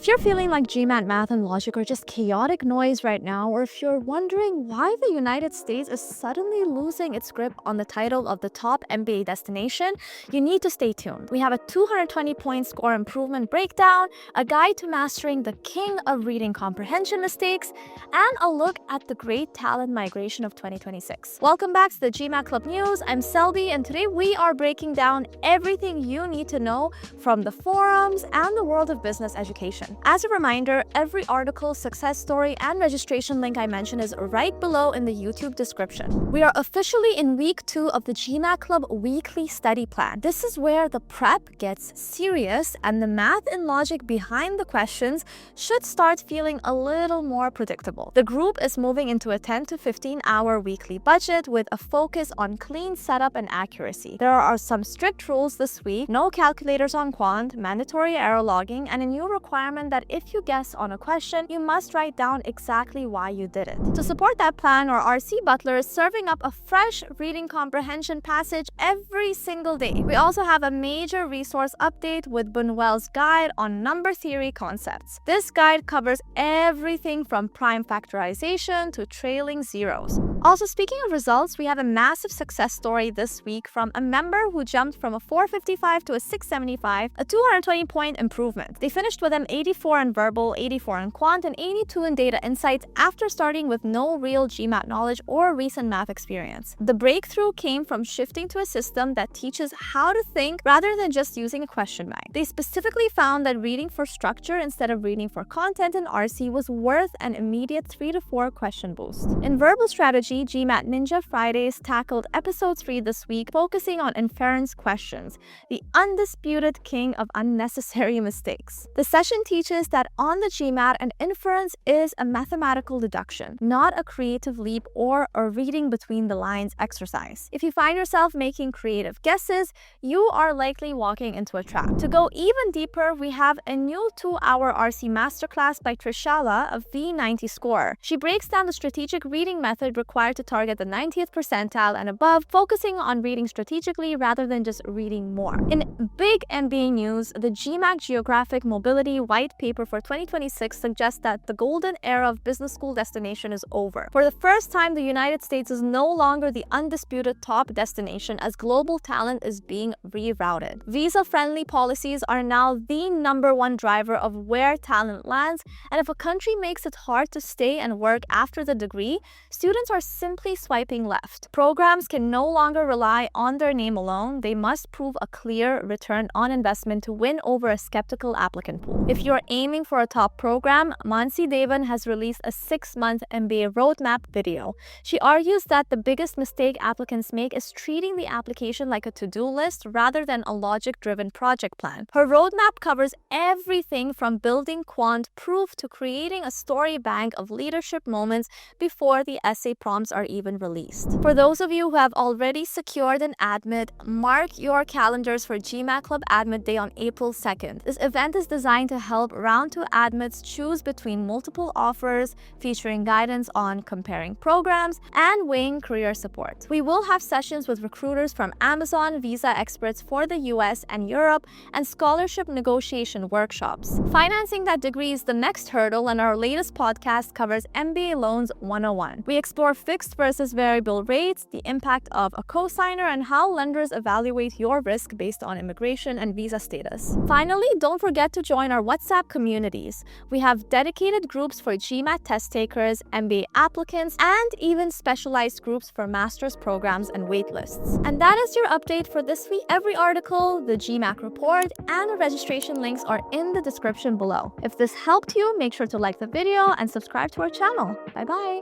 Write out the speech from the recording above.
If you're feeling like GMAT math and logic are just chaotic noise right now, or if you're wondering why the United States is suddenly losing its grip on the title of the top MBA destination, you need to stay tuned. We have a 220-point score improvement breakdown, a guide to mastering the king of reading comprehension mistakes, and a look at the great talent migration of 2026. Welcome back to the GMAT Club News. I'm Selbi, and today we are breaking down everything you need to know from the forums and the world of business education. As a reminder, every article, success story, and registration link I mention is right below in the YouTube description. We are officially in week 2 of the GMAT Club weekly study plan. This is where the prep gets serious and the math and logic behind the questions should start feeling a little more predictable. The group is moving into a 10 to 15 hour weekly budget with a focus on clean setup and accuracy. There are some strict rules this week: no calculators on quant, mandatory error logging, and a new requirement that if you guess on a question, you must write down exactly why you did it. To support that plan, our RC Butler is serving up a fresh reading comprehension passage every single day. We also have a major resource update with Bunuel's guide on number theory concepts. This guide covers everything from prime factorization to trailing zeros. Also, speaking of results, we have a massive success story this week from a member who jumped from a 455 to a 675, a 220-point improvement. They finished with an 84 in verbal, 84 in quant, and 82 in data insights after starting with no real GMAT knowledge or recent math experience. The breakthrough came from shifting to a system that teaches how to think rather than just using a question bank. They specifically found that reading for structure instead of reading for content in RC was worth an immediate 3 to 4 question boost. In verbal strategy, GMAT Ninja Fridays tackled episode 3 this week, focusing on Inference Questions, the undisputed king of unnecessary mistakes. The session teaches that on the GMAT, an inference is a mathematical deduction, not a creative leap or a reading between the lines exercise. If you find yourself making creative guesses, you are likely walking into a trap. To go even deeper, we have a new 2-hour RC Masterclass by Trishala, a V90 score. She breaks down the strategic reading method required to target the 90th percentile and above, focusing on reading strategically rather than just reading more. In big MBA news, the GMAC Geographic Mobility Whitepaper for 2026 suggests that the golden era of business school destination is over. For the first time, the United States is no longer the undisputed top destination as global talent is being rerouted. Visa-friendly policies are now the #1 driver of where talent lands, and if a country makes it hard to stay and work after the degree, students are simply swiping left. Programs can no longer rely on their name alone. They must prove a clear return on investment to win over a skeptical applicant pool. If you're aiming for a top program, Mansi Devan has released a 6-month MBA Roadmap video. She argues that the biggest mistake applicants make is treating the application like a to-do list rather than a logic-driven project plan. Her roadmap covers everything from building quant proof to creating a story bank of leadership moments before the essay prompts are even released. For those of you who have already secured an admit, mark your calendars for GMAT Club Admit Day on April 2nd. This event is designed to help round 2 admits choose between multiple offers, featuring guidance on comparing programs and weighing career support. We will have sessions with recruiters from Amazon, visa experts for the US and Europe, and scholarship negotiation workshops. Financing that degree is the next hurdle, and our latest podcast covers MBA Loans 101. We explore fixed versus variable rates, the impact of a cosigner, and how lenders evaluate your risk based on immigration and visa status. Finally, don't forget to join our WhatsApp communities. We have dedicated groups for GMAT test takers, MBA applicants, and even specialized groups for master's programs and waitlists. And that is your update for this week. Every article, the GMAC report, and registration links are in the description below. If this helped you, make sure to like the video and subscribe to our channel. Bye-bye.